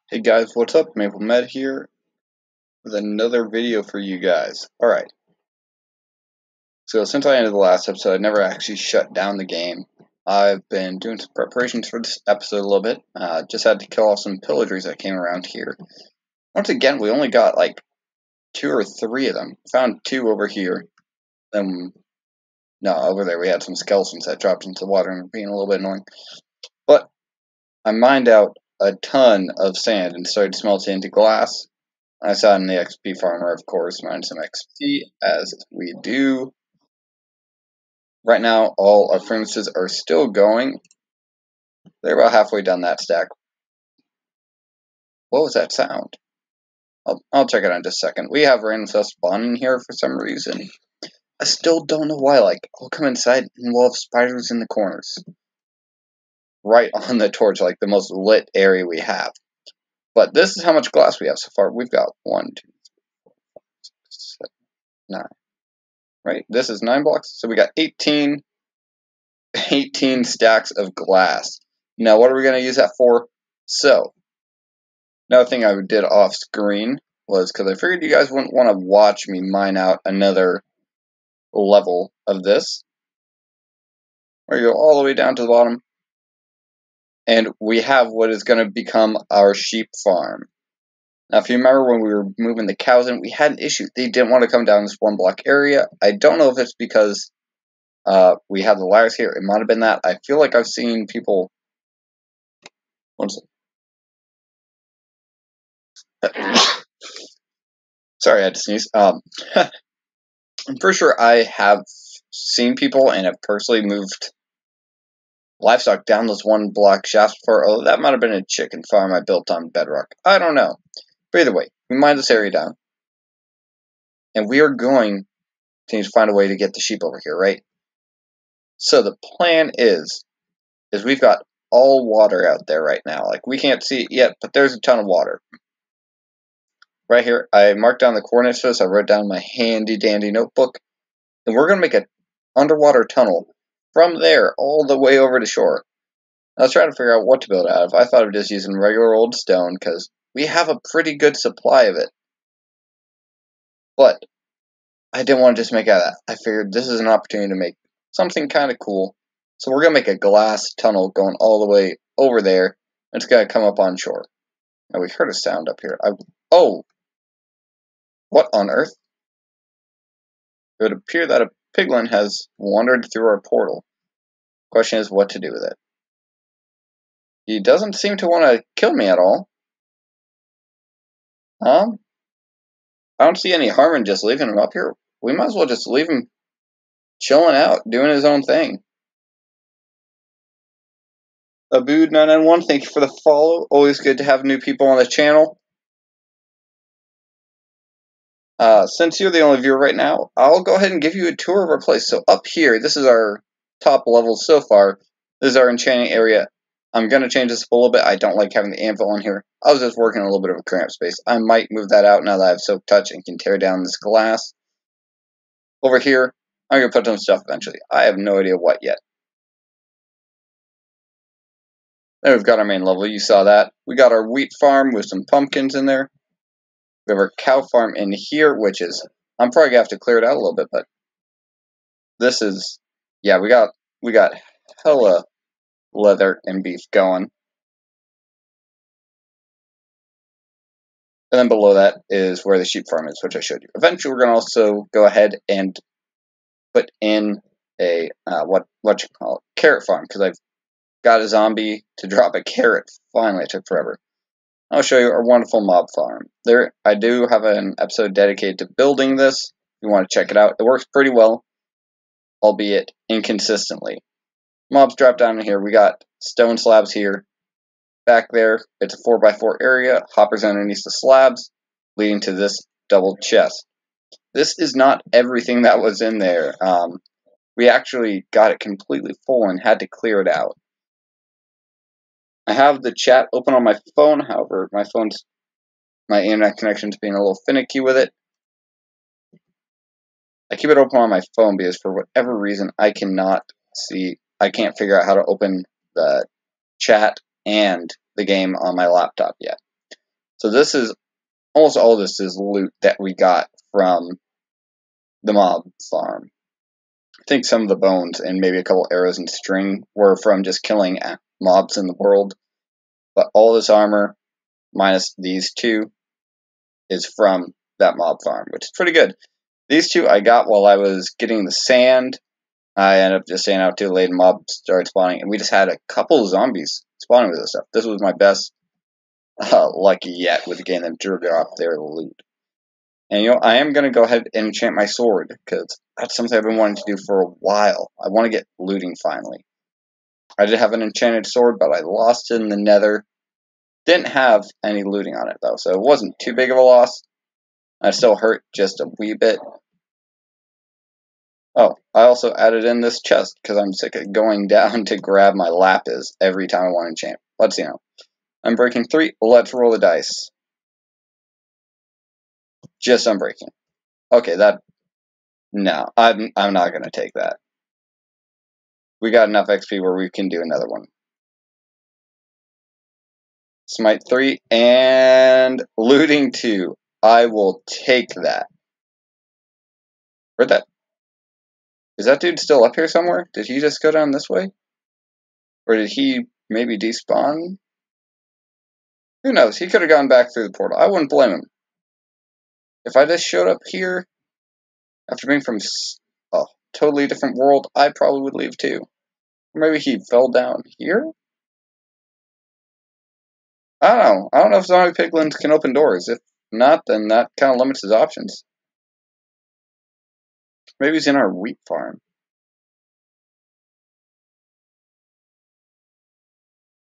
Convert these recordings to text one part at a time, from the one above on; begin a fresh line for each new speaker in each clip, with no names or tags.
Hey guys, what's up? Maple Med here with another video for you guys. Alright, so since I ended the last episode, I never actually shut down the game. I've been doing some preparations for this episode a little bit. Just had to kill off some pillagers that came around here. Once again, we only got like 2 or 3 of them. Found 2 over here. No, over there we had some skeletons that dropped into the water and were being a little bit annoying. But I mined out a ton of sand and started smelting into glass. I saw in the XP farmer, of course, mine some XP, as we do. Right now, all our furnaces are still going. They're about halfway down that stack. What was that sound? I'll check it out in just a second. We have random stuff spawning here for some reason. I still don't know why. Like, I'll come inside and we'll have spiders in the corners. Right on the torch, like the most lit area we have. But this is how much glass we have so far. We've got 1, 2, 3, 4, 5, 6, 7, 9. Right, this is 9 blocks, so we got 18 stacks of glass. Now, what are we going to use that for? So, another thing I did off screen was because I figured you guys wouldn't want to watch me mine out another level of this. We're going to go all the way down to the bottom, and we have what is going to become our sheep farm. Now, if you remember when we were moving the cows in, we had an issue. They didn't want to come down this 1 block area. I don't know if it's because we had the ladders here. It might have been that. I feel like I've seen people. Sorry, I had to sneeze. I'm pretty sure I have seen people and have personally moved livestock down those 1 block shafts before. Oh, that might have been a chicken farm I built on bedrock. I don't know. But either way, we mine this area down. And we are going to need to find a way to get the sheep over here, right? So the plan is we've got all water out there right now. Like, we can't see it yet, but there's a ton of water. Right here, I marked down the coordinates for this. I wrote down my handy-dandy notebook. And we're going to make an underwater tunnel from there all the way over to shore. I was trying to figure out what to build out of. I thought of just using regular old stone because we have a pretty good supply of it. But I didn't want to just make out of that. I figured this is an opportunity to make something kind of cool. So we're going to make a glass tunnel going all the way over there. And it's going to come up on shore. Now, we heard a sound up here. Oh! What on earth? It would appear that a piglin has wandered through our portal. Question is what to do with it. He doesn't seem to want to kill me at all. I don't see any harm in just leaving him up here. We might as well just leave him chilling out, doing his own thing. Abood991, thank you for the follow. Always good to have new people on the channel. Since you're the only viewer right now, I'll go ahead and give you a tour of our place. So up here, this is our top level so far. This is our enchanting area. I'm going to change this a little bit. I don't like having the anvil on here. I was just working a little bit of a cramped space. I might move that out now that I have soak touch and can tear down this glass. Over here, I'm going to put some stuff eventually. I have no idea what yet. Then we've got our main level. You saw that. We got our wheat farm with some pumpkins in there. We have our cow farm in here, which is, I'm probably going to have to clear it out a little bit, but this is, yeah, we got hella leather and beef going. And then below that is where the sheep farm is, which I showed you. Eventually, we're going to also go ahead and put in a, carrot farm, because I've got a zombie to drop a carrot. Finally, it took forever. I'll show you our wonderful mob farm. There, I do have an episode dedicated to building this. If you want to check it out, it works pretty well, albeit inconsistently. Mobs drop down in here. We got stone slabs here. Back there, it's a 4x4 area. Hoppers underneath the slabs, leading to this double chest. This is not everything that was in there. We actually got it completely full and had to clear it out. I have the chat open on my phone, however, my internet connection's being a little finicky with it. I keep it open on my phone because for whatever reason I can't figure out how to open the chat and the game on my laptop yet. So this is, almost all of this is loot that we got from the mob farm. I think some of the bones and maybe a couple arrows and string were from just killing mobs in the world. But all this armor, minus these two, is from that mob farm, which is pretty good. These two I got while I was getting the sand. I ended up just staying out too late and mobs started spawning, and we just had a couple of zombies spawning with this stuff. This was my best lucky yet with getting them to drop their loot. And you know, I am going to go ahead and enchant my sword, because that's something I've been wanting to do for a while. I want to get looting finally. I did have an enchanted sword, but I lost it in the nether. Didn't have any looting on it, though, so it wasn't too big of a loss. I still hurt just a wee bit. Oh, I also added in this chest, because I'm sick of going down to grab my lapis every time I want to enchant. Let's see now. I'm breaking 3. Let's roll the dice. Just unbreaking. Okay, that... No, I'm not going to take that. We got enough XP where we can do another one. Smite 3 and looting 2. I will take that. Where'd that... Is that dude still up here somewhere? Did he just go down this way? Or did he maybe despawn? Who knows? He could have gone back through the portal. I wouldn't blame him. If I just showed up here after being from a totally different world, I probably would leave too. Or maybe he fell down here? I don't know. I don't know if zombie piglins can open doors. If not, then that kind of limits his options. Maybe he's in our wheat farm.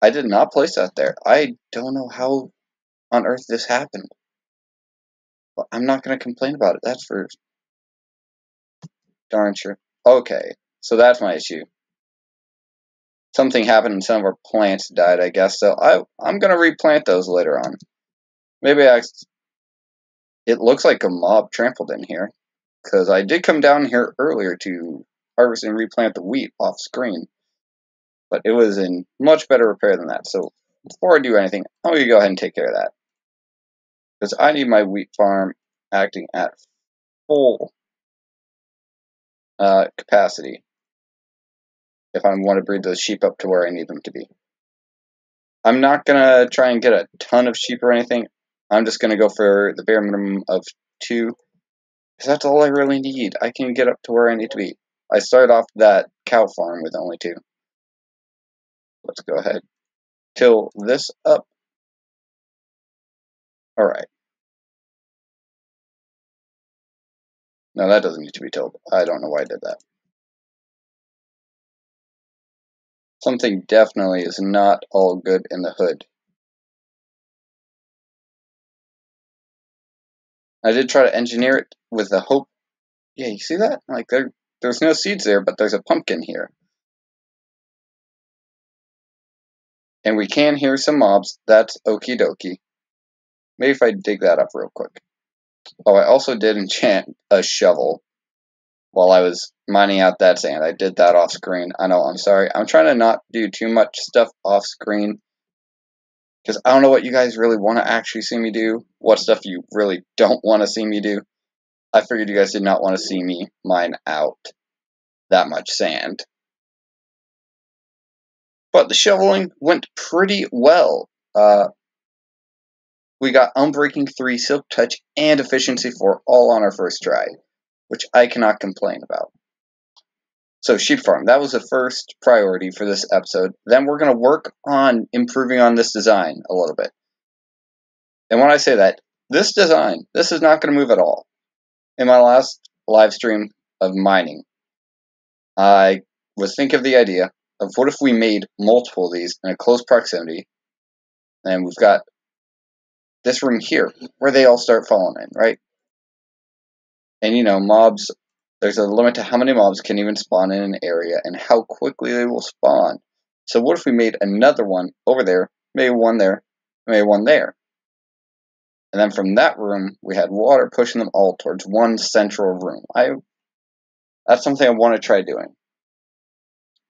I did not place that there. I don't know how on earth this happened. But I'm not going to complain about it. That's for darn sure. Okay, so that's my issue. Something happened and some of our plants died, I guess. So I'm going to replant those later on. Maybe it looks like a mob trampled in here. Because I did come down here earlier to harvest and replant the wheat off screen. But it was in much better repair than that. So before I do anything, I'm going to go ahead and take care of that. Because I need my wheat farm acting at full capacity if I want to breed those sheep up to where I need them to be. I'm not going to try and get a ton of sheep or anything. I'm just going to go for the bare minimum of 2. Because that's all I really need. I can get up to where I need to be. I started off that cow farm with only 2. Let's go ahead. Till this up. Alright. No, that doesn't need to be tilled. I don't know why I did that. Something definitely is not all good in the hood. I did try to engineer it with the hope. Yeah, you see that? Like there's no seeds there, but there's a pumpkin here. And we can hear some mobs. That's okie dokie. Maybe if I dig that up real quick. Oh, I also did enchant a shovel while I was mining out that sand. I did that off screen. I know, I'm sorry. I'm trying to not do too much stuff off screen. Because I don't know what you guys really want to actually see me do. What stuff you really don't want to see me do. I figured you guys did not want to see me mine out that much sand. But the shoveling went pretty well. We got Unbreaking 3, Silk Touch, and Efficiency 4 all on our first try, which I cannot complain about. So, sheep farm, that was the first priority for this episode. Then we're going to work on improving on this design a little bit. And when I say that, this design, this is not going to move at all. In my last live stream of mining, I was thinking of the idea of what if we made multiple of these in a close proximity, and we've got this room here where they all start falling in, right? And you know, mobs, there's a limit to how many mobs can even spawn in an area and how quickly they will spawn. So what if we made another one over there, maybe one there, maybe one there? And then from that room, we had water pushing them all towards one central room. That's something I want to try doing.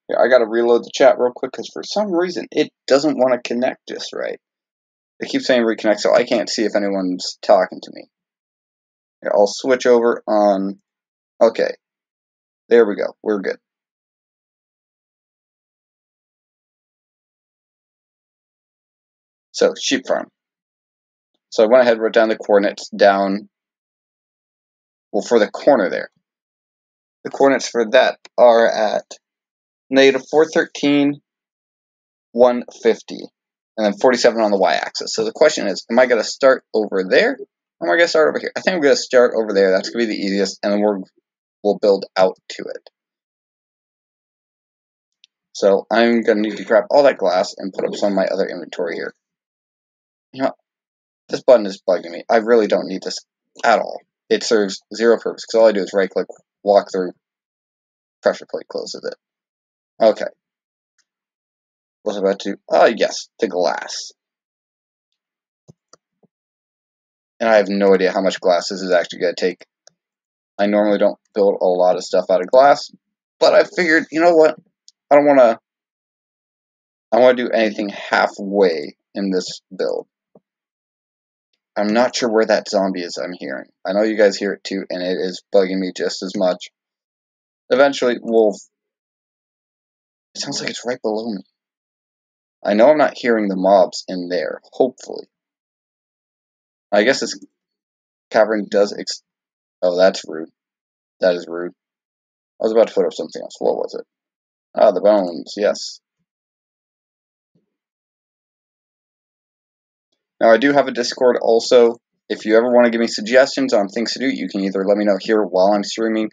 Here, I got to reload the chat real quick because for some reason it doesn't want to connect just right. They keep saying reconnect, so I can't see if anyone's talking to me. Here, I'll switch over on... Okay. There we go. We're good. So, sheep farm. So I went ahead and wrote down the coordinates down, well, for the corner there. The coordinates for that are at negative 413, 150, and then 47 on the y-axis. So the question is, am I going to start over there, or am I going to start over here? I think I'm going to start over there. That's going to be the easiest, and then we'll build out to it. So I'm going to need to grab all that glass and put up some of my other inventory here. You know, this button is bugging me. I really don't need this at all. It serves zero purpose, because all I do is right-click, walk through, pressure plate closes it. Okay. What was I about to do? Oh, yes, the glass. And I have no idea how much glass this is actually going to take. I normally don't build a lot of stuff out of glass, but I figured, you know what? I want to do anything halfway in this build. I'm not sure where that zombie is I'm hearing. I know you guys hear it too, and it is bugging me just as much. Eventually, it sounds like it's right below me. I know I'm not hearing the mobs in there, hopefully. I guess this cavern does oh, that's rude. That is rude. I was about to put up something else. What was it? Ah, the bones, yes. Now, I do have a Discord also. If you ever want to give me suggestions on things to do, you can either let me know here while I'm streaming,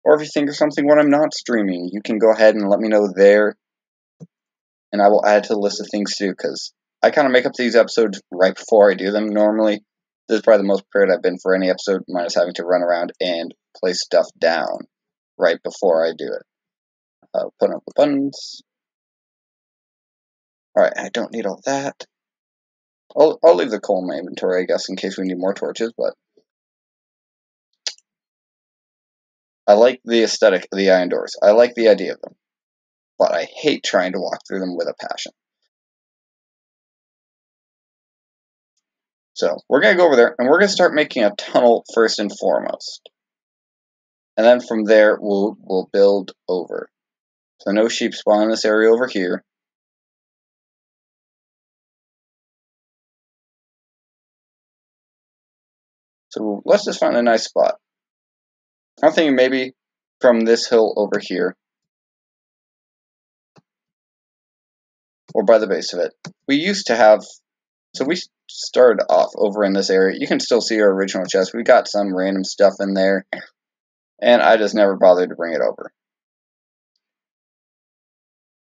or if you think of something when I'm not streaming, you can go ahead and let me know there, and I will add to the list of things to do, because I kind of make up these episodes right before I do them normally. This is probably the most prepared I've been for any episode, minus having to run around and place stuff down right before I do it. Putting up the buttons. Alright, I don't need all that. I'll leave the coal in my inventory, I guess, in case we need more torches, but I like the aesthetic of the iron doors. I like the idea of them, but I hate trying to walk through them with a passion. So we're going to go over there, and we're going to start making a tunnel first and foremost. And then from there, we'll build over. So no sheep spawn in this area over here. So let's just find a nice spot. I'm thinking maybe from this hill over here, or by the base of it. We used to have, so we started off over in this area. You can still see our original chest. We got some random stuff in there, and I just never bothered to bring it over.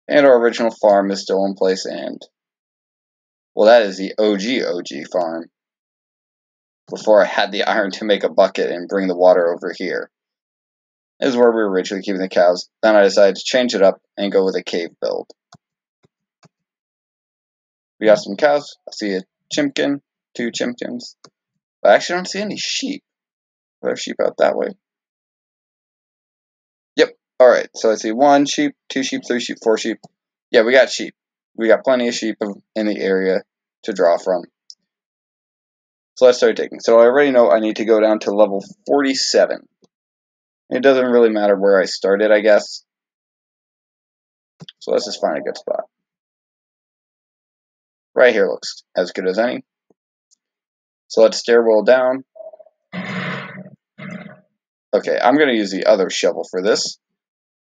And our original farm is still in place, and, well, that is the OG farm. Before I had the iron to make a bucket and bring the water over here. This is where we were originally keeping the cows. Then I decided to change it up and go with a cave build. We got some cows. I see a chimkin, 2 chimkins. But I actually don't see any sheep. Are there sheep out that way? Yep. Alright, so I see 1 sheep, 2 sheep, 3 sheep, 4 sheep. Yeah, we got sheep. We got plenty of sheep in the area to draw from. So let's start digging. So I already know I need to go down to level 47. It doesn't really matter where I started, I guess. So let's just find a good spot. Right here looks as good as any. So let's stairwell down. Okay, I'm going to use the other shovel for this,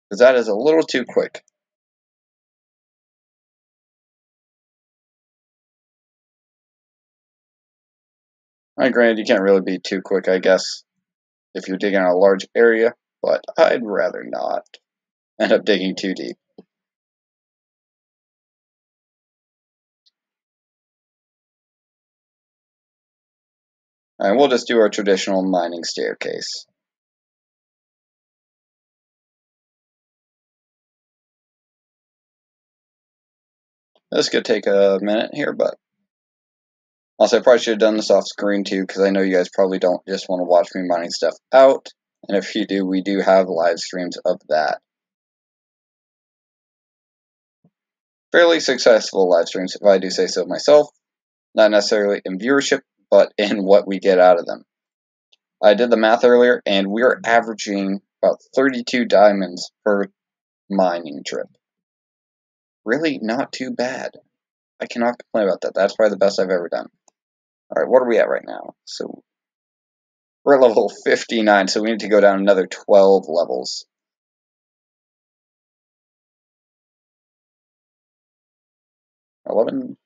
because that is a little too quick. Granted, you can't really be too quick, I guess, if you're digging a large area, but I'd rather not end up digging too deep. And we'll just do our traditional mining staircase. This could take a minute here, but also I probably should have done this off screen too, because I know you guys probably don't just want to watch me mining stuff out. And if you do, we do have live streams of that. Fairly successful live streams, if I do say so myself. Not necessarily in viewership, but in what we get out of them. I did the math earlier, and we're averaging about 32 diamonds per mining trip. Really not too bad. I cannot complain about that. That's probably the best I've ever done. Alright, what are we at right now? So, we're at level 59, so we need to go down another 12 levels. 11.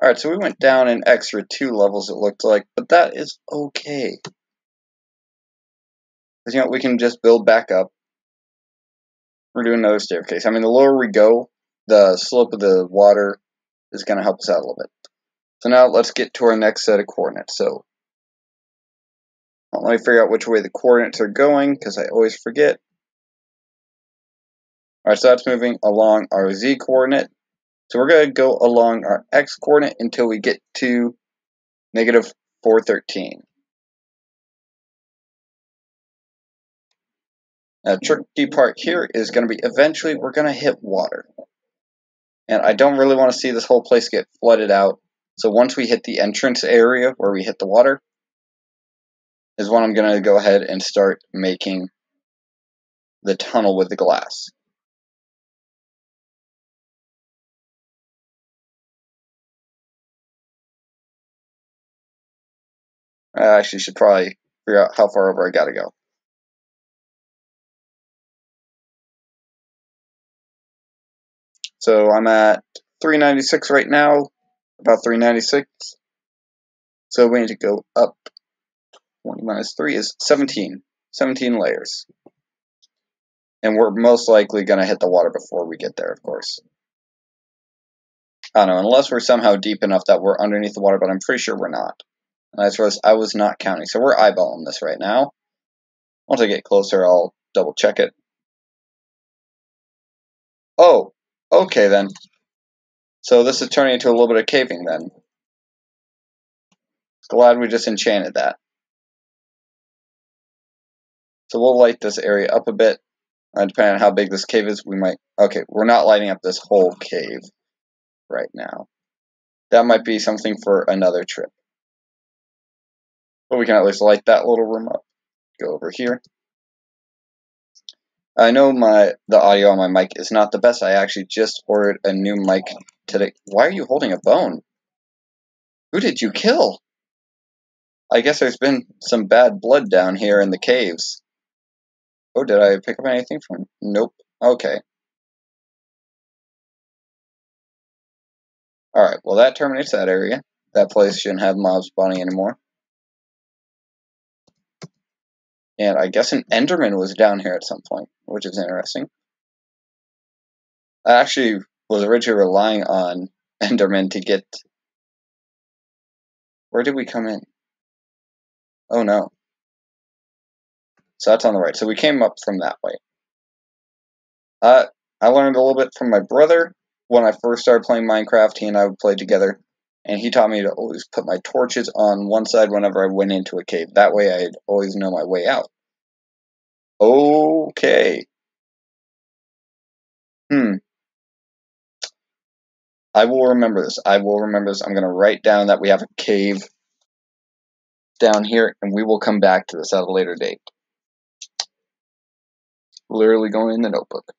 Alright, so we went down an extra 2 levels, it looked like, but that is okay. Because, you know, we can just build back up. We're doing another staircase. I mean, the lower we go, the slope of the water is going to help us out a little bit. So now let's get to our next set of coordinates. So, let me figure out which way the coordinates are going, because I always forget. Alright, so that's moving along our z coordinate. So we're going to go along our x coordinate until we get to negative 413. Now, the tricky part here is going to be eventually we're going to hit water. And I don't really want to see this whole place get flooded out. So once we hit the entrance area where we hit the water, is when I'm going to go ahead and start making the tunnel with the glass. I actually should probably figure out how far over I got to go. So I'm at 396 right now, about 396. So we need to go up. 20 minus 3 is 17. 17 layers. And we're most likely going to hit the water before we get there, of course. I don't know, unless we're somehow deep enough that we're underneath the water, but I'm pretty sure we're not. And I was not counting, so we're eyeballing this right now. Once I get closer, I'll double check it. Oh, okay then. So this is turning into a little bit of caving then. Glad we just enchanted that. So we'll light this area up a bit. Depending on how big this cave is, we might... Okay, we're not lighting up this whole cave right now. That might be something for another trip. But we can at least light that little room up. Go over here. I know the audio on my mic is not the best. I actually just ordered a new mic today. Why are you holding a bone? Who did you kill? I guess there's been some bad blood down here in the caves. Oh, did I pick up anything from... Nope. Okay. Alright, well that terminates that area. That place shouldn't have mobs spawning anymore. And I guess an Enderman was down here at some point, which is interesting. I actually was originally relying on Enderman to get... Where did we come in? Oh no. So that's on the right. So we came up from that way. I learned a little bit from my brother. When I first started playing Minecraft, he and I would play together. And he taught me to always put my torches on one side whenever I went into a cave. That way I'd always know my way out. Okay. I will remember this. I will remember this. I'm going to write down that we have a cave down here, and we will come back to this at a later date. Literally going in the notebook.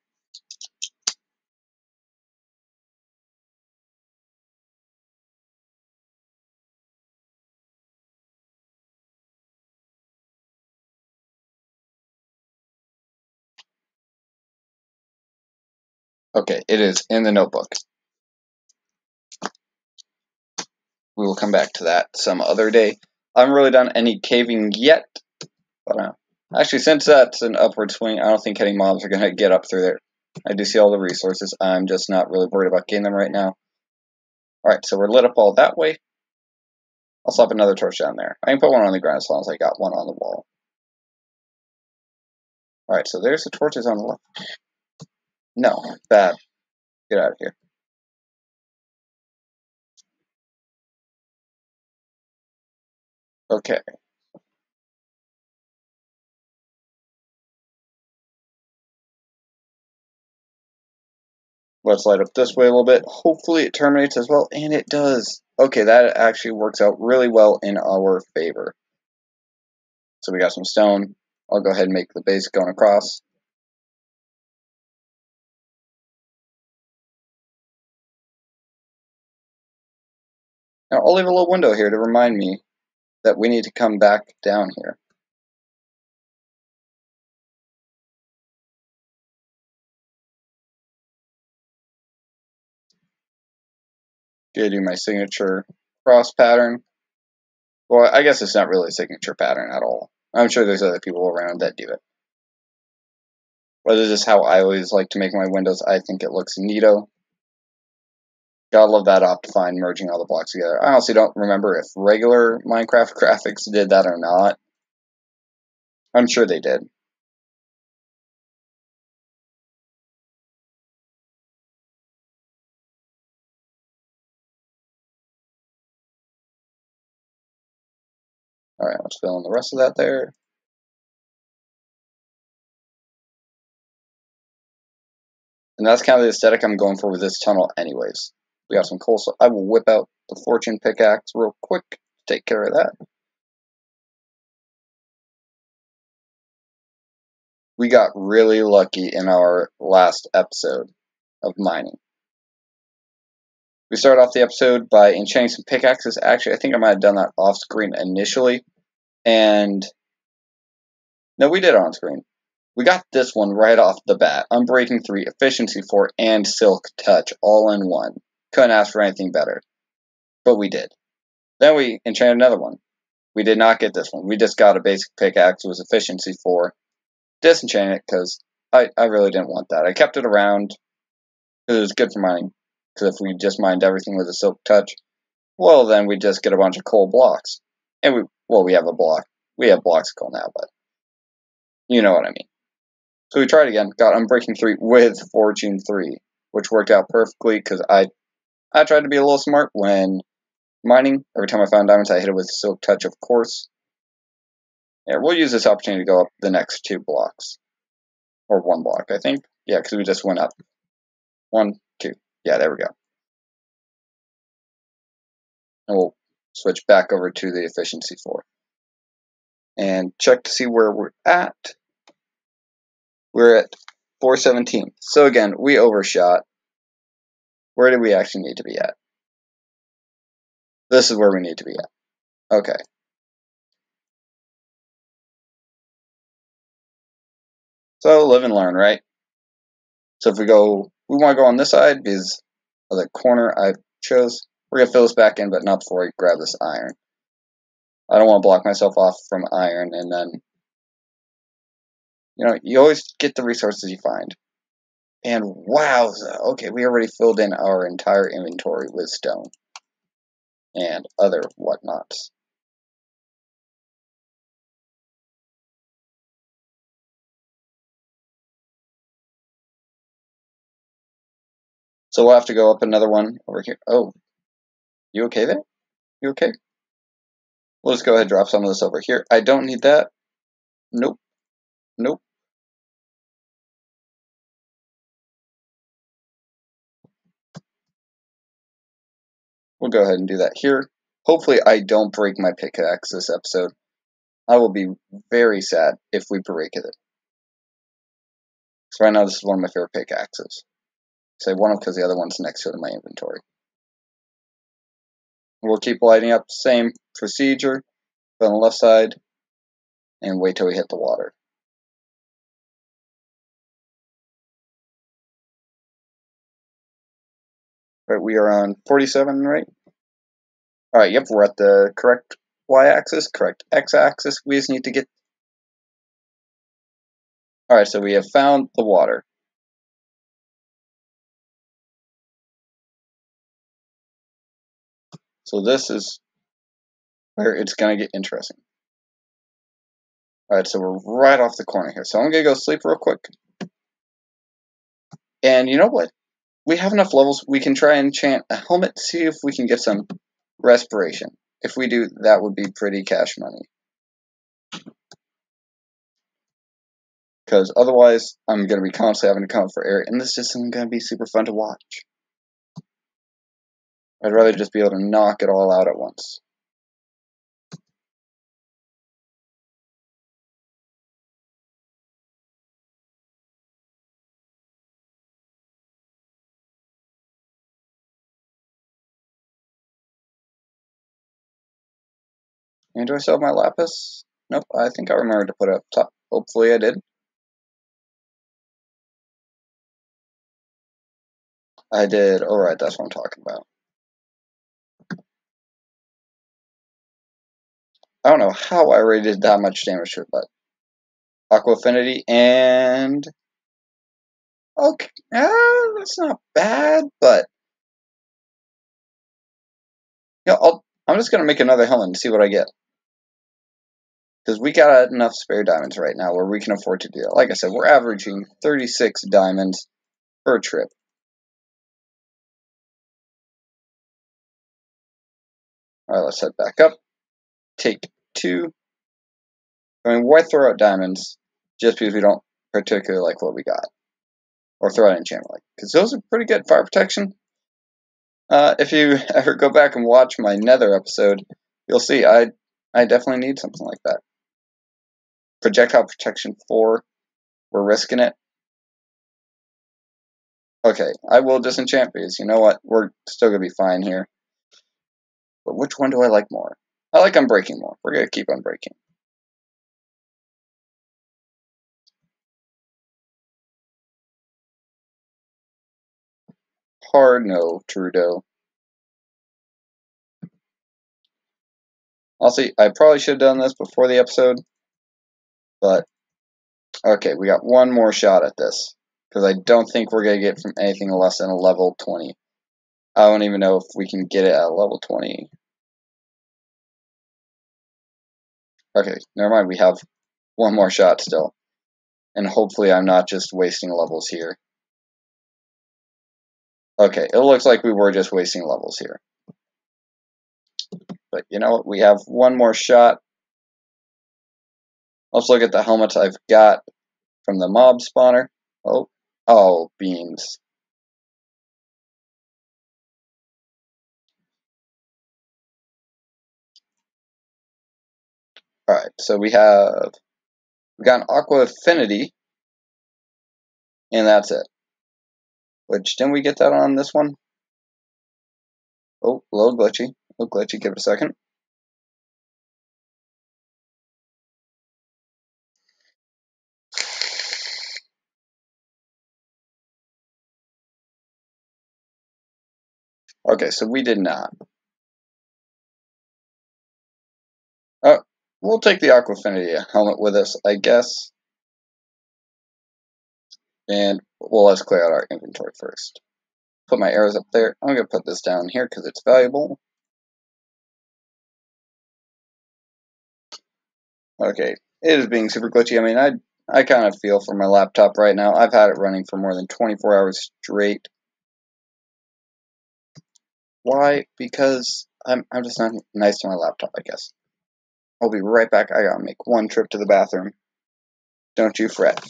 Okay, it is in the notebook. We will come back to that some other day. I haven't really done any caving yet, but actually, since that's an upward swing, I don't think any mobs are going to get up through there. I do see all the resources. I'm just not really worried about getting them right now. Alright, so we're lit up all that way. I'll slap another torch down there. I can put one on the ground as long as I got one on the wall. Alright, so there's the torches on the left. No, bad. Get out of here. Okay. Let's light up this way a little bit. Hopefully it terminates as well, and it does. Okay, that actually works out really well in our favor. So we got some stone. I'll go ahead and make the base going across. Now I'll leave a little window here to remind me that we need to come back down here. Gonna do my signature cross pattern. Well, I guess it's not really a signature pattern at all. I'm sure there's other people around that do it. But this is how I always like to make my windows. I think it looks neato. Gotta love that Optifine merging all the blocks together. I honestly don't remember if regular Minecraft graphics did that or not. I'm sure they did. Alright, let's fill in the rest of that there. And that's kind of the aesthetic I'm going for with this tunnel anyways. We got some coal, so I will whip out the fortune pickaxe real quick to take care of that. We got really lucky in our last episode of mining. We started off the episode by enchanting some pickaxes. Actually, I think I might have done that off screen initially. And no, we did it on screen. We got this one right off the bat. Unbreaking 3, Efficiency 4, and Silk Touch all in one. Couldn't ask for anything better. But we did. Then we enchanted another one. We did not get this one. We just got a basic pickaxe. It was Efficiency 4. Disenchanted it because I really didn't want that. I kept it around because it was good for mining. Because if we just mined everything with a Silk Touch, well, then we just get a bunch of coal blocks. And we have a block. We have blocks of coal now, but you know what I mean. So we tried again, got Unbreaking 3 with Fortune 3, which worked out perfectly because I tried to be a little smart when mining. Every time I found diamonds, I hit it with Silk Touch, of course. Yeah, we'll use this opportunity to go up the next 2 blocks. Or 1 block, I think. Yeah, because we just went up. 1, 2. Yeah, there we go. And we'll switch back over to the Efficiency 4. And check to see where we're at. We're at 417. So again, we overshot. Where do we actually need to be at? This is where we need to be at. Okay. So live and learn, right? So if we want to go on this side because of the corner I chose. We're going to fill this back in, but not before I grab this iron. I don't want to block myself off from iron, and then, you always get the resources you find. And wow, okay, we already filled in our entire inventory with stone and other whatnots. So we'll have to go up another one over here. Oh, you okay there? You okay? We'll just go ahead and drop some of this over here. I don't need that. Nope. Nope. we'll go ahead and do that here. Hopefully I don't break my pickaxe this episode. I will be very sad if we break it. So right now this is one of my favorite pickaxes. Say one because the other one's next to it in my inventory. We'll keep lighting up, same procedure, on the left side, and wait till we hit the water. Right, we are on 47, right? Alright, yep, we're at the correct y-axis, correct x-axis. We just need to get... Alright, so we have found the water. So this is where it's going to get interesting. Alright, so we're right off the corner here. So I'm going to go sleep real quick. And you know what? We have enough levels. We can try and enchant a helmet, see if we can get some respiration. If we do, that would be pretty cash money. Because otherwise, I'm going to be constantly having to come up for air, and this isn't going to be super fun to watch. I'd rather just be able to knock it all out at once. And do I still have my lapis? Nope, I think I remembered to put it up top. Hopefully I did. I did. Alright, that's what I'm talking about. I don't know how I already did that much damage to it, but... Aqua Affinity and... Okay, that's not bad, but... Yeah, I'm just going to make another helmet and see what I get. Because we got enough spare diamonds right now where we can afford to do that. Like I said, we're averaging 36 diamonds per trip. Alright, let's head back up. Take 2. I mean, why throw out diamonds just because we don't particularly like what we got? Or throw out enchantment, because those are pretty good. Fire protection. If you ever go back and watch my Nether episode, you'll see I definitely need something like that. Projectile protection 4. We're risking it. Okay, I will disenchant because you know what? We're still gonna be fine here. But which one do I like more? I like unbreaking more. We're gonna keep unbreaking. Hard no, Trudeau. I'll see. I probably should have done this before the episode, but okay, we got one more shot at this because I don't think we're gonna get from anything less than a level 20. I don't even know if we can get it at level 20. Okay, never mind. We have one more shot still, and hopefully I'm not just wasting levels here. Okay, it looks like we were just wasting levels here. But you know what? We have one more shot. Let's look at the helmets I've got from the mob spawner. Oh, beans. Alright, so we got an Aqua Affinity, and that's it. Which, didn't we get that on this one? Oh, a little glitchy. A little glitchy, give it a second. Okay, so we did not. We'll take the Aqua Affinity helmet with us, I guess. And, well, let's clear out our inventory first. Put my arrows up there. I'm going to put this down here because it's valuable. Okay, it is being super glitchy. I mean, I kind of feel for my laptop right now. I've had it running for more than 24 hours straight. Why? Because I'm just not nice to my laptop, I guess. I'll be right back. I gotta make one trip to the bathroom. Don't you fret.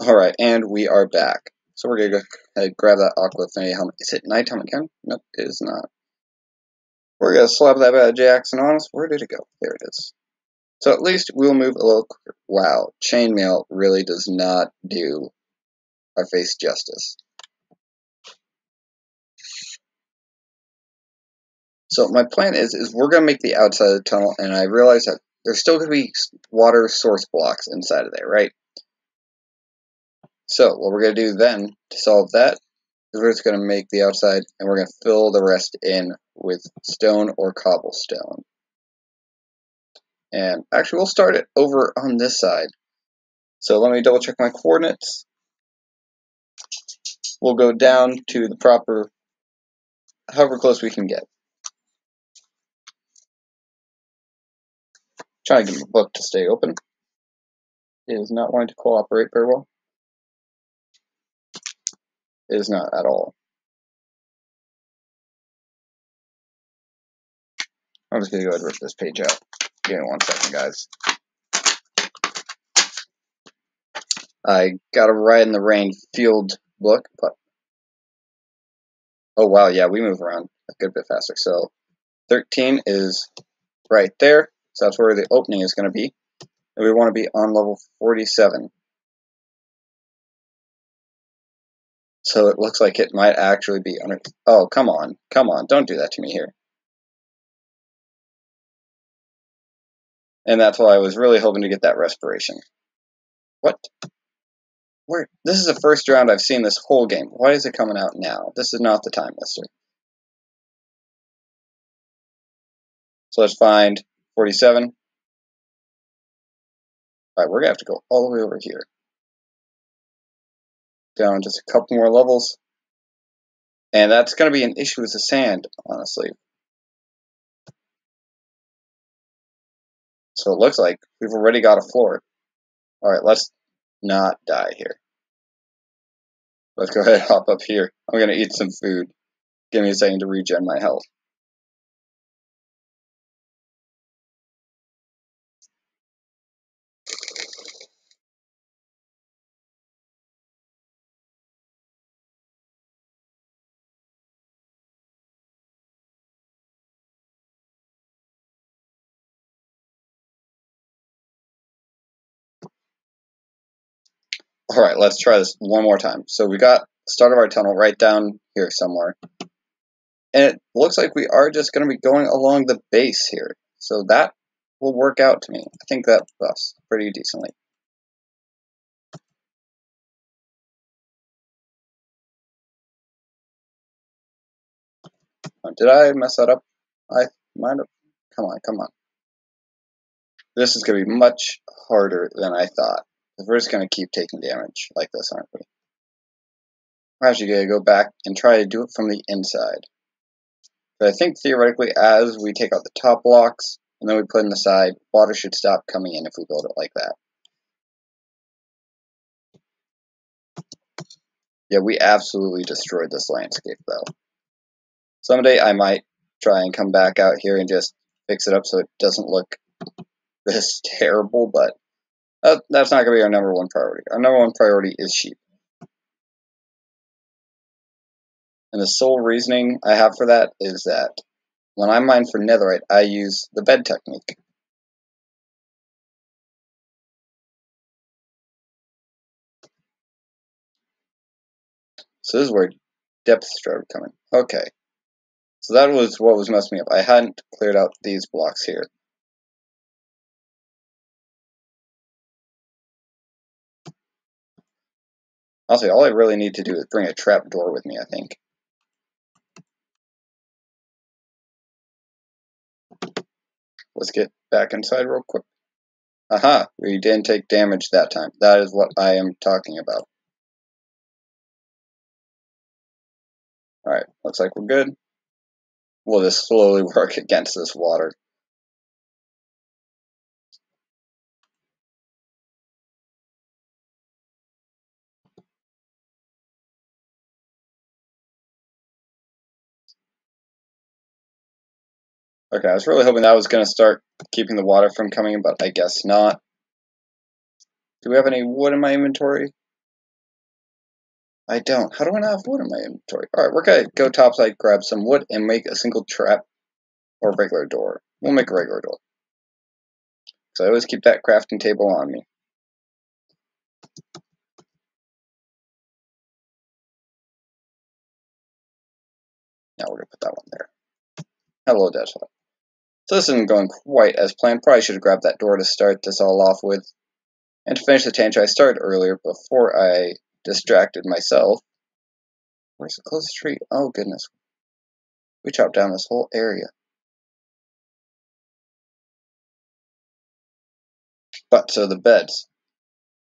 Alright, and we are back. So we're gonna go ahead and grab that Aqua Affinity helmet. Is it nighttime again? Nope, it is not. We're gonna slap that bad Jackson on us. Where did it go? There it is. So at least we'll move a little quicker. Wow, chainmail really does not do our face justice. So my plan is we're gonna make the outside of the tunnel, and I realize that there's still gonna be water source blocks inside of there, right? So what we're gonna do then to solve that is we're just gonna make the outside, and we're gonna fill the rest in with stone or cobblestone. And actually, we'll start it over on this side. So let me double check my coordinates. We'll go down to the proper, however close we can get. Trying to get my book to stay open. It is not wanting to cooperate very well. It is not at all. I'm just going to go ahead and rip this page out. Give me 1 second, guys. I got a Ride in the Rain field book, but oh wow, yeah, we move around a good bit faster. So 13 is right there, so that's where the opening is going to be. And we want to be on level 47. So it looks like it might actually be under... Oh, come on, don't do that to me here. And that's why I was really hoping to get that respiration. What? Where? This is the first round I've seen this whole game. Why is it coming out now? This is not the time, mister. So let's find 47. Alright, we're going to have to go all the way over here. Down just a couple more levels. And that's going to be an issue with the sand, honestly. So it looks like we've already got a floor. Alright, let's not die here. Let's go ahead and hop up here. I'm going to eat some food. Give me a second to regen my health. Alright, let's try this one more time. So we got the start of our tunnel right down here somewhere. And it looks like we are just going to be going along the base here. So that will work out to me. I think that buffs pretty decently. Did I mess that up? I might have. Come on. This is going to be much harder than I thought. We're just going to keep taking damage like this, aren't we? We're actually going to go back and try to do it from the inside. But I think theoretically, as we take out the top blocks, and then we put in the side, water should stop coming in if we build it like that. Yeah, we absolutely destroyed this landscape, though. Someday I might try and come back out here and just fix it up so it doesn't look this terrible, but that's not going to be our number one priority. Our number one priority is sheep. And the sole reasoning I have for that is that when I mine for netherite, I use the bed technique. So this is where depth started coming. Okay. So that was what was messing me up. I hadn't cleared out these blocks here. Honestly, all I really need to do is bring a trap door with me, I think. Let's get back inside real quick. Aha! We didn't take damage that time. That is what I am talking about. Alright, looks like we're good. We'll just slowly work against this water. Okay, I was really hoping that was going to start keeping the water from coming, but I guess not. Do we have any wood in my inventory? I don't. How do I not have wood in my inventory? Alright, we're gonna go topside, grab some wood, and make a single trap or regular door. We'll make a regular door. So I always keep that crafting table on me. Now we're gonna put that one there. Hello, Deadshot. So this isn't going quite as planned. Probably should have grabbed that door to start this all off with. And to finish the tangent I started earlier before I distracted myself. Where's the closest tree? Oh goodness. We chopped down this whole area. But so the beds.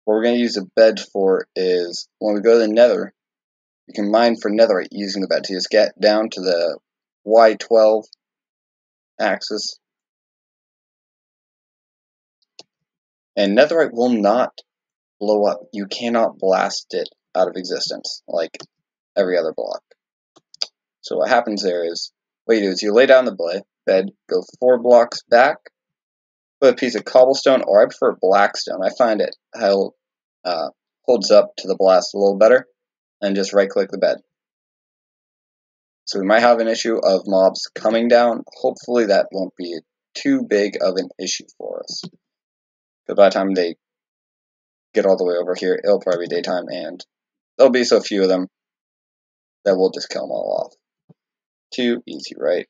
What we're going to use the bed for is when we go to the nether, you can mine for netherite using the bed. So you just get down to the Y12 axis. And netherite will not blow up. You cannot blast it out of existence like every other block. So what happens there is, what you do is you lay down the bed, go 4 blocks back, put a piece of cobblestone, or I prefer blackstone. I find it holds up to the blast a little better, and just right click the bed. So we might have an issue of mobs coming down. Hopefully that won't be too big of an issue for us. But by the time they get all the way over here, it'll probably be daytime, and there'll be so few of them that we'll just kill them all off. Too easy, right?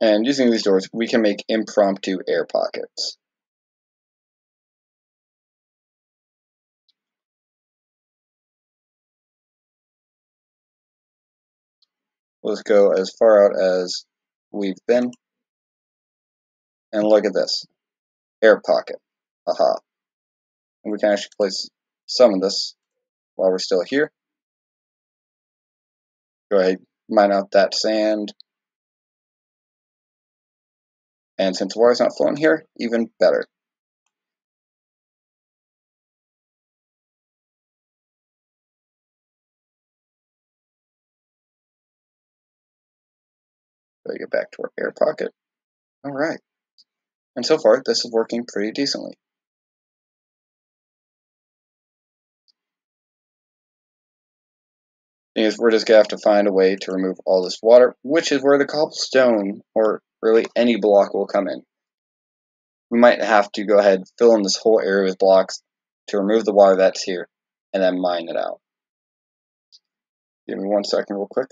And using these doors, we can make impromptu air pockets. Let's go as far out as we've been. And look at this. Air pocket. Aha. And we can actually place some of this while we're still here. Go ahead, mine out that sand. And since the water's not flowing here, even better. So get back to our air pocket. Alright. And so far, this is working pretty decently. Because we're just going to have to find a way to remove all this water, which is where the cobblestone, or really any block, will come in. We might have to go ahead and fill in this whole area with blocks to remove the water that's here, and then mine it out. Give me 1 second real quick.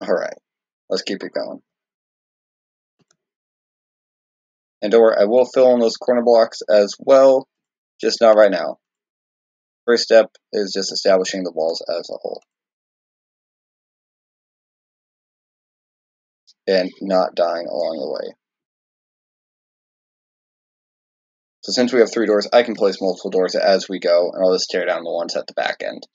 Alright, let's keep it going. And don't worry, I will fill in those corner blocks as well, just not right now. First step is just establishing the walls as a whole. And not dying along the way. So since we have 3 doors, I can place multiple doors as we go, and I'll just tear down the ones at the back end.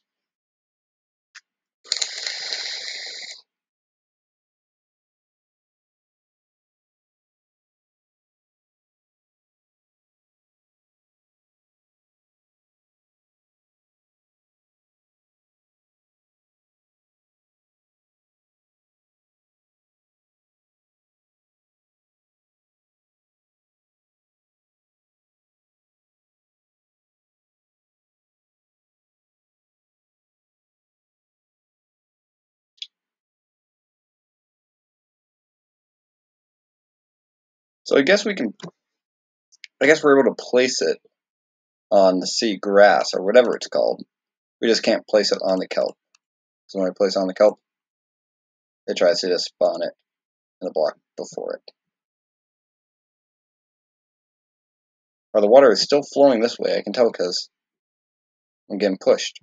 So I guess we're able to place it on the sea grass, or whatever it's called. We just can't place it on the kelp. So when I place it on the kelp, it tries to just spawn it in the block before it. Or the water is still flowing this way, I can tell because I'm getting pushed.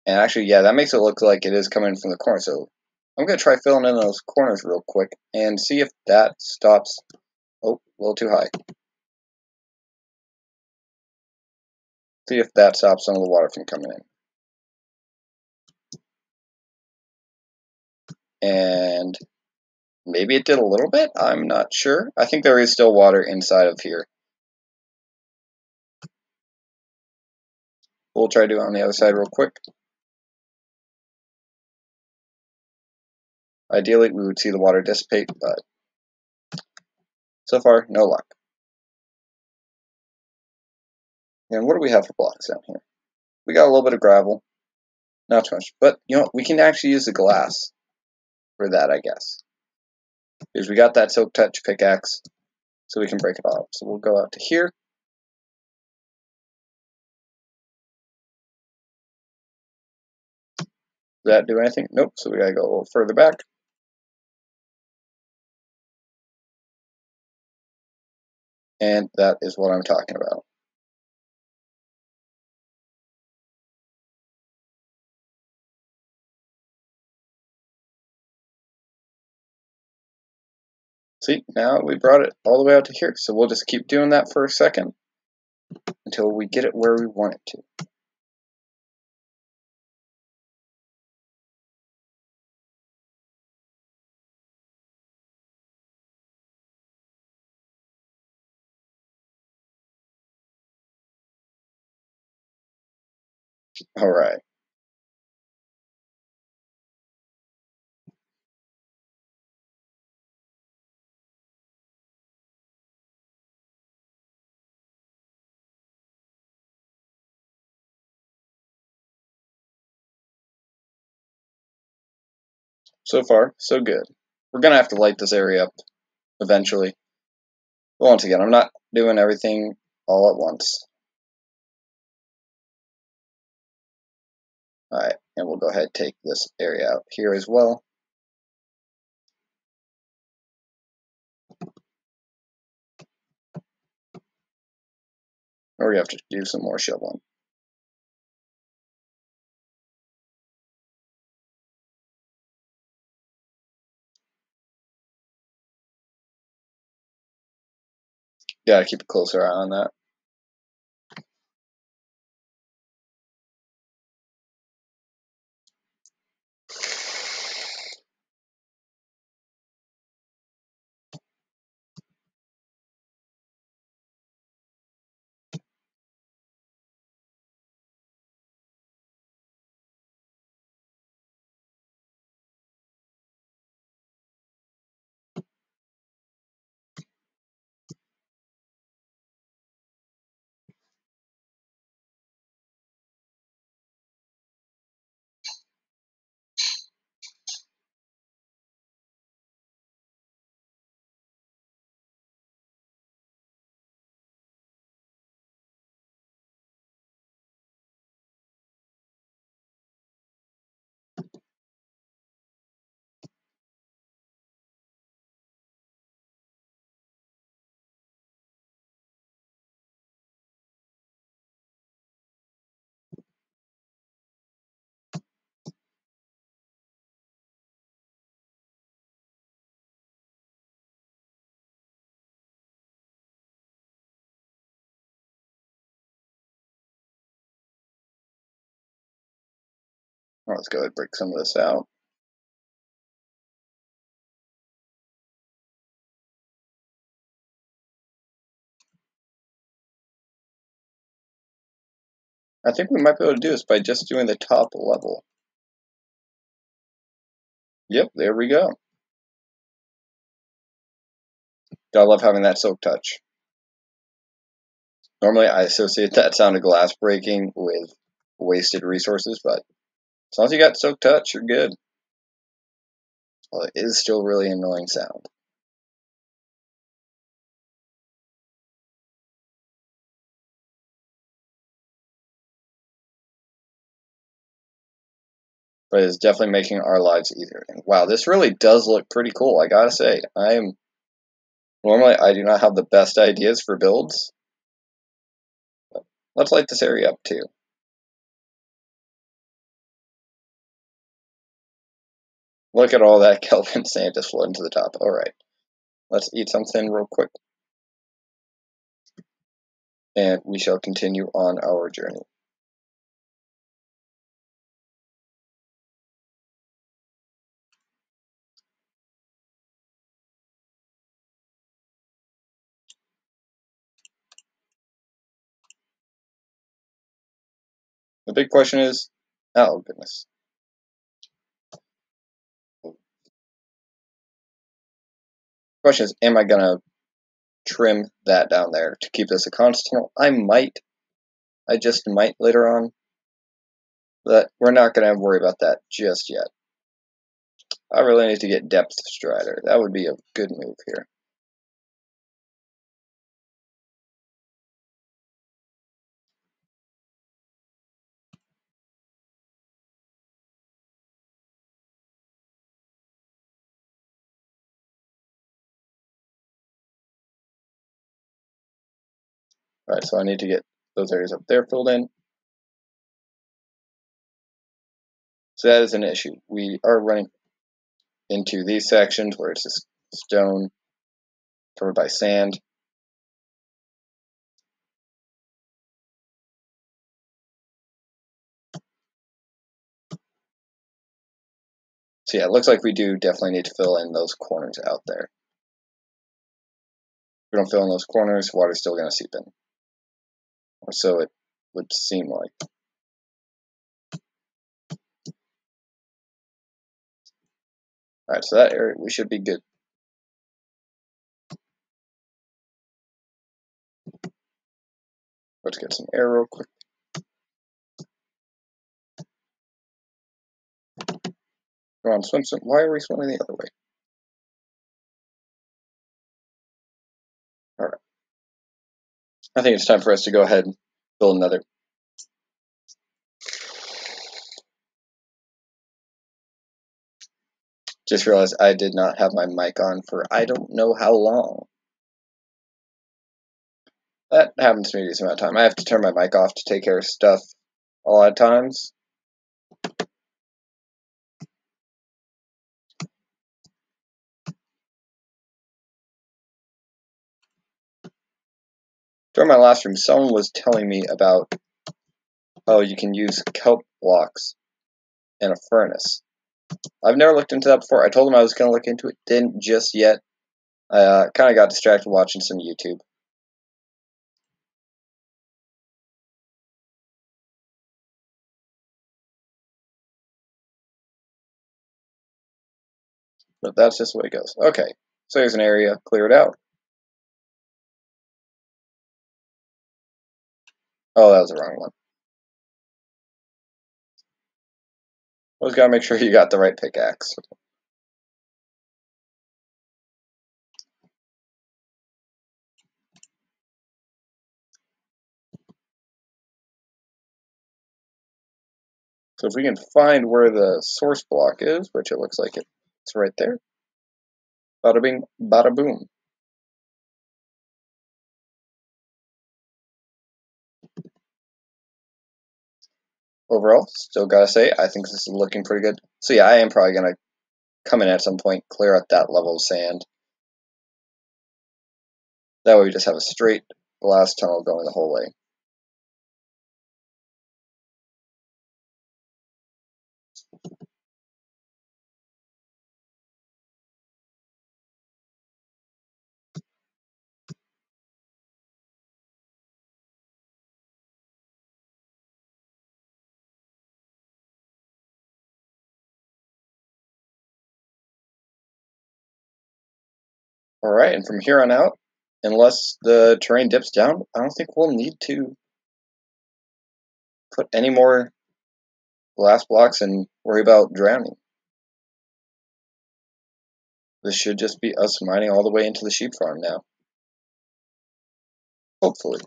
And actually, yeah, that makes it look like it is coming from the corner, so I'm going to try filling in those corners real quick and see if that stops. Oh, a little too high. See if that stops some of the water from coming in. And Maybe it did a little bit. I'm not sure. I think there is still water inside of here. We'll try to do it on the other side real quick. Ideally, we would see the water dissipate, but so far, no luck. And what do we have for blocks down here? We got a little bit of gravel. Not too much. But, you know, we can actually use the glass for that, I guess. Because we got that Silk Touch pickaxe, so we can break it off. So we'll go out to here. Does that do anything? Nope, so we gotta go a little further back. And that is what I'm talking about. See, now we brought it all the way out to here. So we'll just keep doing that for a second until we get it where we want it to. Alright. So far, so good. We're gonna have to light this area up eventually. But once again, I'm not doing everything all at once. Alright, and we'll go ahead and take this area out here as well. Or we have to do some more shoveling. Gotta keep a closer eye on that. Let's go ahead and break some of this out. I think we might be able to do this by just doing the top level. Yep, there we go. I love having that Silk Touch. Normally I associate that sound of glass breaking with wasted resources, but as long as you got Silk Touch, you're good. Well, it is still a really annoying sound. But it's definitely making our lives easier. And wow, this really does look pretty cool, I gotta say. Normally I do not have the best ideas for builds. But let's light this area up too. Look at all that Kelvin sand just floating to the top. Alright, let's eat something real quick. And we shall continue on our journey. The big question is, oh goodness. Question is, am I gonna trim that down there to keep this a constant? I might. I just might later on. But we're not gonna worry about that just yet. I really need to get depth strider. That would be a good move here. Alright, so I need to get those areas up there filled in. So that is an issue. We are running into these sections where it's just stone covered by sand. So yeah, it looks like we do definitely need to fill in those corners out there. If we don't fill in those corners, water's still going to seep in. Or so it would seem like. Alright, so that area, we should be good. Let's get some air real quick. Come on, swim. Why are we swimming the other way? Alright. I think it's time for us to go ahead and build another. Just realized I did not have my mic on for I don't know how long. That happens to me a decent amount of time. I have to turn my mic off to take care of stuff a lot of times. During my last stream, someone was telling me about, oh, you can use kelp blocks in a furnace. I've never looked into that before. I told them I was going to look into it. Didn't just yet. I kind of got distracted watching some YouTube. But that's just the way it goes. Okay, so here's an area cleared out. Oh, that was the wrong one. Always gotta make sure you got the right pickaxe. So if we can find where the source block is, which it looks like it's right there. Bada bing, bada boom. Overall, still gotta say, I think this is looking pretty good. So yeah, I am probably gonna come in at some point, clear out that level of sand. That way we just have a straight blast tunnel going the whole way. Alright, and from here on out, unless the terrain dips down, I don't think we'll need to put any more glass blocks and worry about drowning. This should just be us mining all the way into the sheep farm now. Hopefully.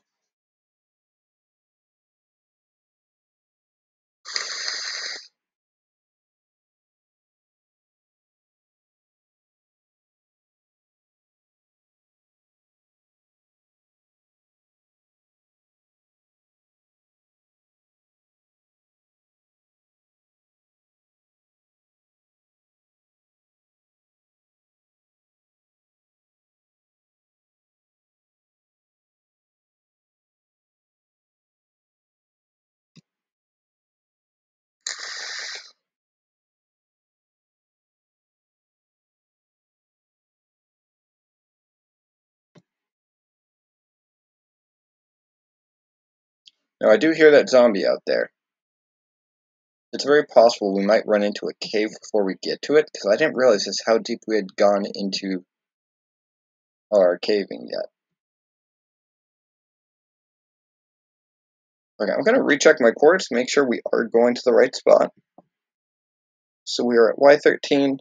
Now I do hear that zombie out there. it's very possible we might run into a cave before we get to it, because I didn't realize just how deep we had gone into our caving yet. Okay, I'm going to recheck my coordinates to make sure we are going to the right spot. So we are at Y13.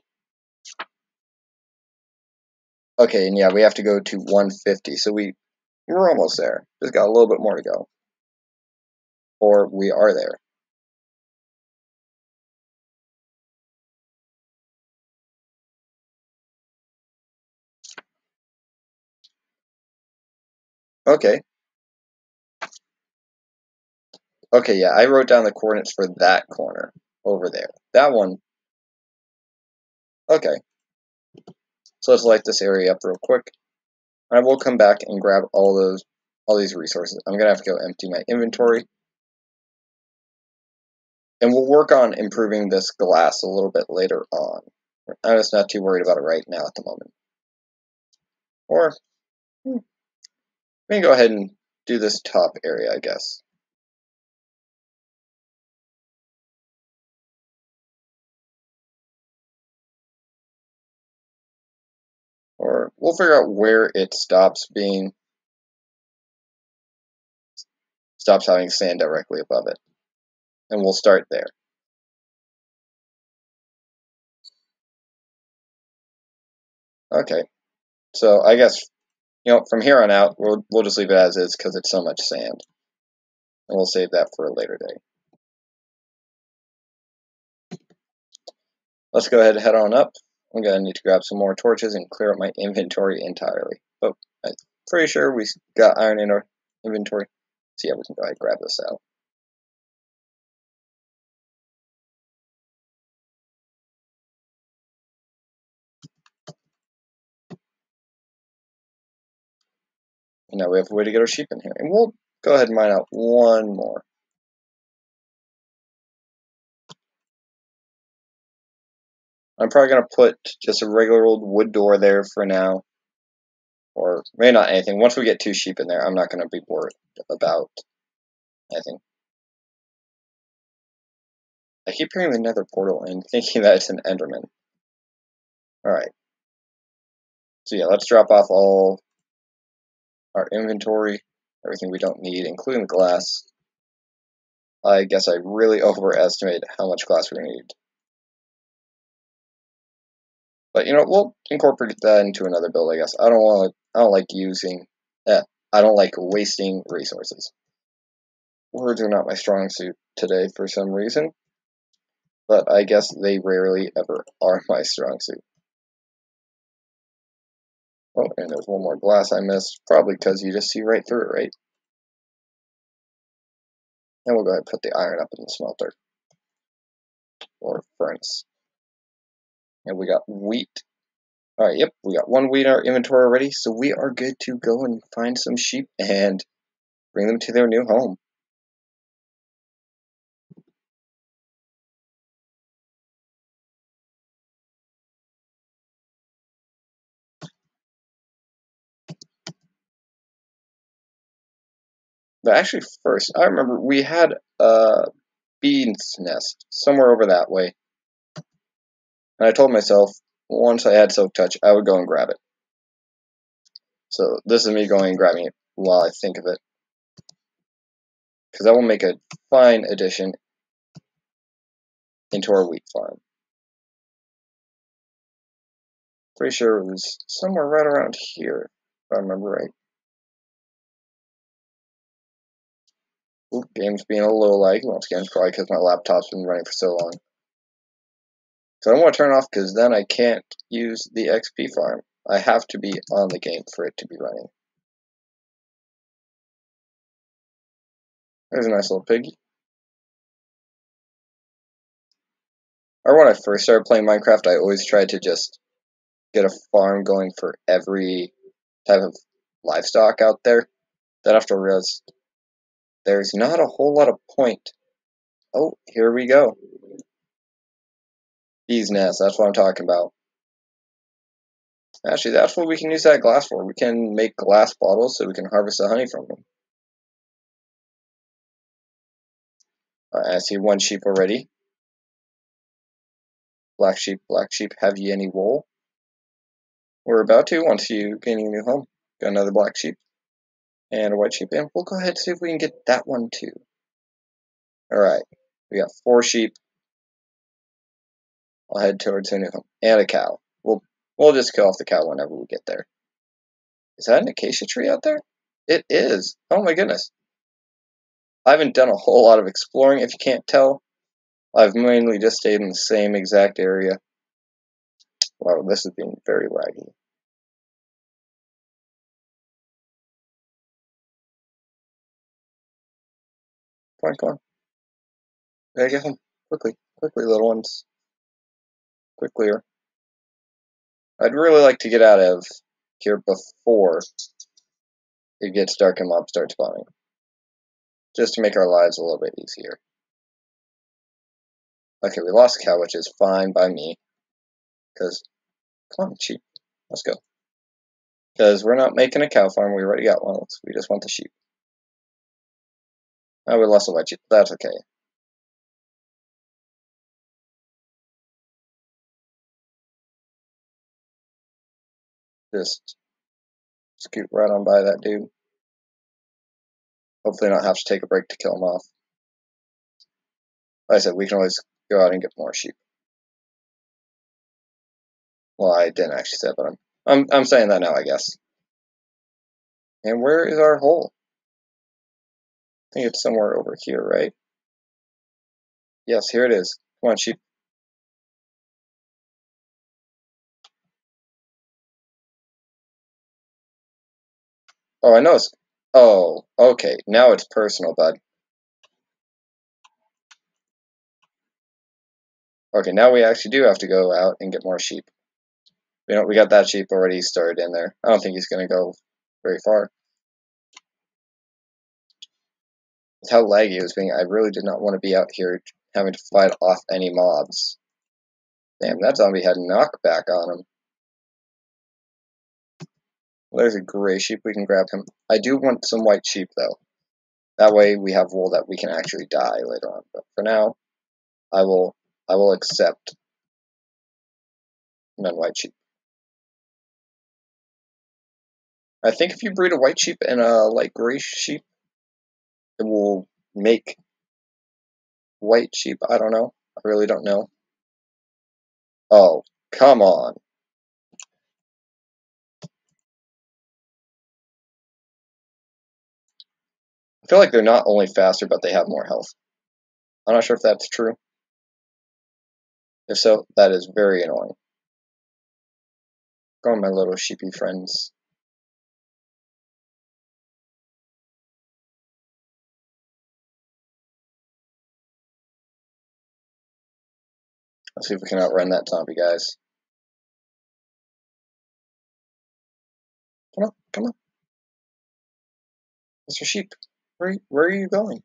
Okay, and yeah, we have to go to 150, so we're almost there. Just got a little bit more to go. Or we are there. Okay. Okay, yeah, I wrote down the coordinates for that corner over there. That one. Okay. So let's light this area up real quick. I will come back and grab all these resources. I'm gonna have to go empty my inventory. And we'll work on improving this glass a little bit later on. I'm just not too worried about it right now at the moment. Or we can go ahead and do this top area, I guess. Or we'll figure out where it stops having sand directly above it. And we'll start there. Okay. So I guess, from here on out, we'll just leave it as is because it's so much sand. And we'll save that for a later day. Let's go ahead and head on up. I'm going to need to grab some more torches and clear up my inventory entirely. Oh, I'm pretty sure we got iron in our inventory. So yeah, we can go ahead and grab this out. And now we have a way to get our sheep in here. And we'll go ahead and mine out one more. I'm probably going to put just a regular old wood door there for now. Or maybe not anything. Once we get 2 sheep in there, I'm not going to be worried about anything. I keep hearing the nether portal and thinking that it's an enderman. Alright. So yeah, let's drop off all our inventory, everything we don't need, including the glass. I guess I really overestimated how much glass we're going to need. But we'll incorporate that into another build, I guess. I don't like wasting resources. Words are not my strong suit today for some reason, but I guess they rarely ever are my strong suit. Oh, and there's one more glass I missed, probably because you just see right through it, right? And we'll go ahead and put the iron up in the smelter. Or furnace. And we got wheat. Alright, yep, we got 1 wheat in our inventory already, so we are good to go and find some sheep and bring them to their new home. But actually, first, I remember we had a bee's nest somewhere over that way. And I told myself, once I had Silk Touch, I would go and grab it. So this is me going and grabbing it while I think of it. Because that will make a fine addition into our wheat farm. Pretty sure it was somewhere right around here, if I remember right. Ooh, game's being a little laggy. Once again, it's probably because my laptop's been running for so long. So I don't want to turn it off because then I can't use the XP farm. I have to be on the game for it to be running. There's a nice little piggy. Or when I first started playing Minecraft, I always tried to just get a farm going for every type of livestock out there. Then after I realized there's not a whole lot of point. Oh, here we go. Bees nest, that's what I'm talking about. Actually, that's what we can use that glass for. We can make glass bottles so we can harvest the honey from them. I see 1 sheep already. Black sheep, have ye any wool? We're about to, once you gain a new home. Got another black sheep and a white sheep, and we'll go ahead and see if we can get that one too. Alright, we got 4 sheep. I'll head towards a new home. And a cow. We'll just kill off the cow whenever we get there. Is that an acacia tree out there? It is. Oh my goodness. I haven't done a whole lot of exploring, if you can't tell. I've mainly just stayed in the same exact area. Wow, this is being very laggy. Come on. Gotta get home. Quickly, little ones. Quickly. I'd really like to get out of here before it gets dark and mobs start spawning. Just to make our lives a little bit easier. Okay, we lost a cow, which is fine by me. Because, come on, sheep. Let's go. Because we're not making a cow farm, we already got one. We just want the sheep. Oh, we lost a white sheep. That's okay. Just scoot right on by that dude. Hopefully not have to take a break to kill him off. Like I said, we can always go out and get more sheep. Well, I didn't actually say it, but I'm saying that now, I guess. And where is our hole? I think it's somewhere over here, right? Yes, here it is. Come on, sheep. Oh, I know it's... Oh, okay. Now it's personal, bud. Okay, now we actually do have to go out and get more sheep. We got that sheep already started in there. I don't think he's going to go very far. With how laggy it was being, I really did not want to be out here having to fight off any mobs. Damn, that zombie had knockback on him. Well, there's a gray sheep. We can grab him. I do want some white sheep, though. That way we have wool that we can actually dye later on. But for now, I will accept non-white sheep. I think if you breed a white sheep and a light gray sheep, it will make white sheep. I don't know. I really don't know. Oh, come on. I feel like they're not only faster, but they have more health. I'm not sure if that's true. If so, that is very annoying. Go on, my little sheepy friends. Let's see if we can outrun that zombie, guys. Come on. Mr. Sheep, where are you going?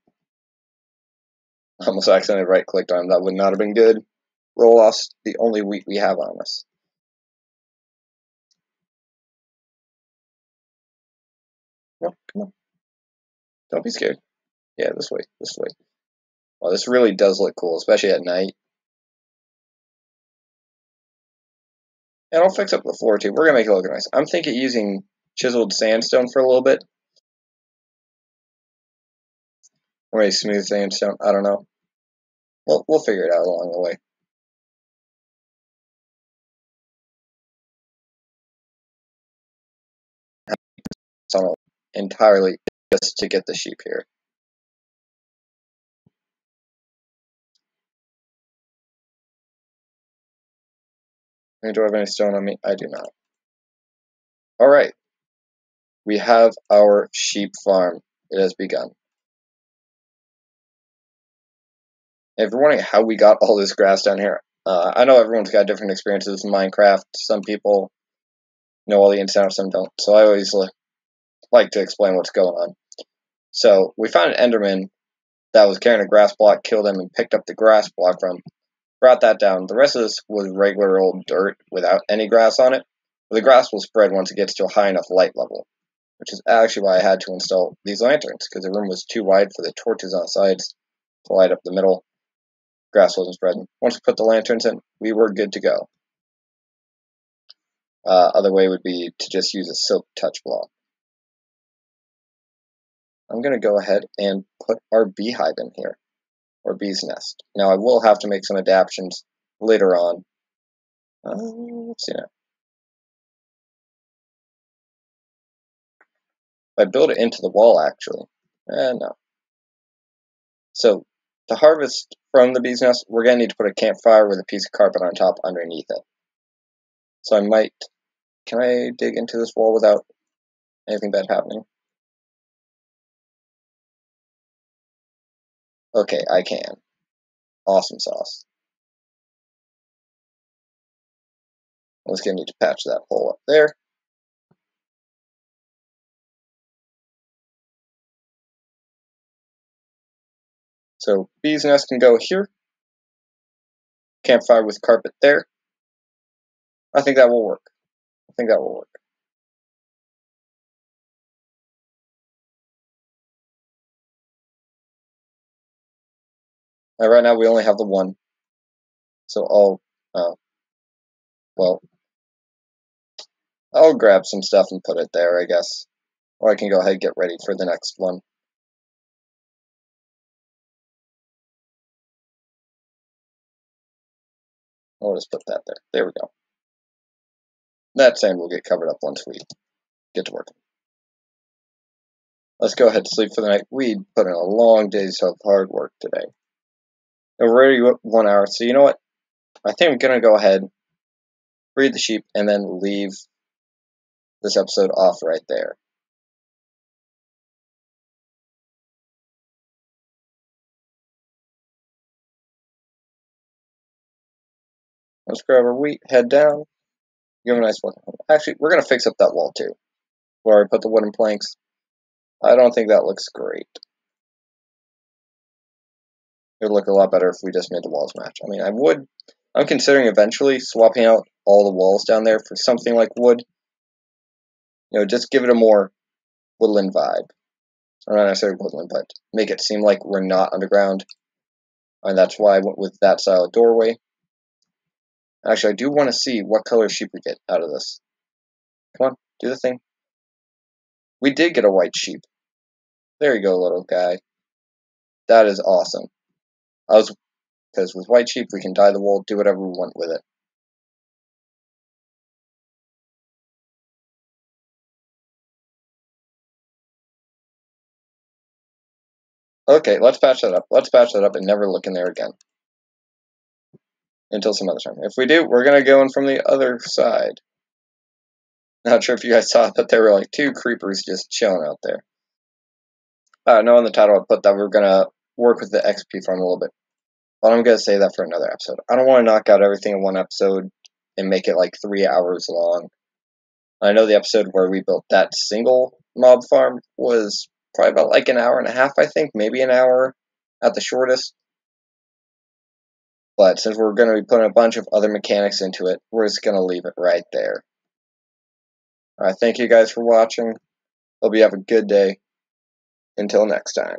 I almost accidentally right-clicked on him. That would not have been good. Roll off the only wheat we have on us. No, come on. Don't be scared. Yeah, this way. Wow, this really does look cool, especially at night. And I'll fix up the floor too. We're gonna make it look nice. I'm thinking using chiseled sandstone for a little bit. Or maybe smooth sandstone. I don't know. We'll figure it out along the way. Tunnel entirely just to get the sheep here. And do I have any stone on me? I do not. Alright. We have our sheep farm. It has begun. If you're wondering how we got all this grass down here, I know everyone's got different experiences in Minecraft. Some people know all the ins and outs, some don't. So I always like to explain what's going on. So we found an Enderman that was carrying a grass block, killed him, and picked up the grass block from him. Brought that down. The rest of this was regular old dirt without any grass on it. But the grass will spread once it gets to a high enough light level, which is actually why I had to install these lanterns, because the room was too wide for the torches on the sides to light up the middle. grass wasn't spreading. Once we put the lanterns in, we were good to go. Other way would be to just use a silk touch block. I'm going to go ahead and put our beehive in here, or bee's nest. Now I will have to make some adaptations later on. Let's see now. If I build it into the wall, actually. No. So, to harvest from the bee's nest, we're going to need to put a campfire with a piece of carpet on top underneath it. So I might... Can I dig into this wall without anything bad happening? Okay, I can. Awesome sauce. I'm just going to need to patch that hole up there. So, bee's nest can go here. Campfire with carpet there. I think that will work. Right now we only have the one. So I'll grab some stuff and put it there, I guess. Or I can go ahead and get ready for the next one. I'll just put that there. There we go. That sand will get covered up once we get to work. Let's go ahead and sleep for the night. We put in a long day's of hard work today. We're already 1 hour, so you know what? I think I'm going to go ahead, breed the sheep, and then leave this episode off right there. Let's grab our wheat, head down, give them a nice welcome. Actually, we're going to fix up that wall too, where I put the wooden planks. I don't think that looks great. It would look a lot better if we just made the walls match. I mean, I'm considering eventually swapping out all the walls down there for something like wood. You know, just give it a more woodland vibe. Or not necessarily woodland, but make it seem like we're not underground. And that's why I went with that style of doorway. Actually, I do want to see what color sheep we get out of this. Come on, do the thing. We did get a white sheep. There you go, little guy. That is awesome. Because with white sheep, we can dye the wool, do whatever we want with it. Okay, let's patch that up. Let's patch that up and never look in there again. Until some other time. If we do, we're going to go in from the other side. Not sure if you guys saw, but there were like 2 creepers just chilling out there. No, in the title I put that we're going to work with the XP farm a little bit. But I'm going to say that for another episode. I don't want to knock out everything in one episode and make it like 3 hours long. I know the episode where we built that single mob farm was probably about like an hour and a half, I think. Maybe an hour at the shortest. But since we're going to be putting a bunch of other mechanics into it, we're just going to leave it right there. Alright, thank you guys for watching. Hope you have a good day. Until next time.